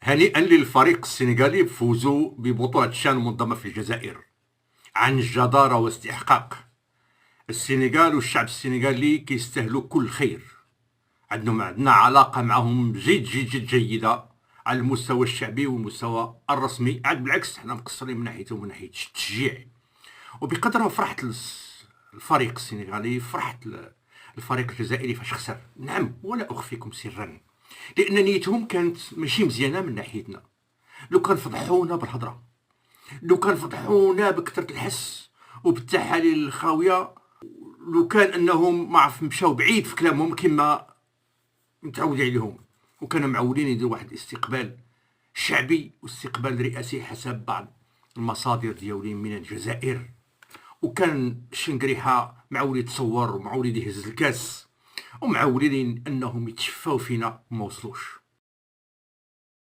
هنيئا للفريق السنغالي بفوزه ببطولة شان منظمة في الجزائر عن جدارة واستحقاق. السنغال والشعب السنغالي كيستاهلوا كل خير. عندنا علاقة معهم جد جيدة على المستوى الشعبي والمستوى الرسمي. عاد بالعكس حنا مقصرين من ناحيتهم من ناحية التشجيع. وبقدر ما فرحت الفريق السنغالي فرحت الفريق الجزائري فاش خسر. نعم، ولا أخفيكم سرا، لأن نيتهم كانت ماشي مزيانة من ناحيتنا. لو كان فضحونا بالهضرة، لو كان فضحونا بكثرة الحس وبالتحاليل الخاوية، لو كان انهم ما عرف مشاو بعيد في كلامهم كما متعودين عليهم، وكانوا معولين يديروا واحد الاستقبال شعبي واستقبال رئاسي حسب بعض المصادر ديالي من الجزائر. وكان الشنقريحه معول يتصور ومعول يهز الكاس ومعولين انهم يتشفاو فينا وما وصلوش.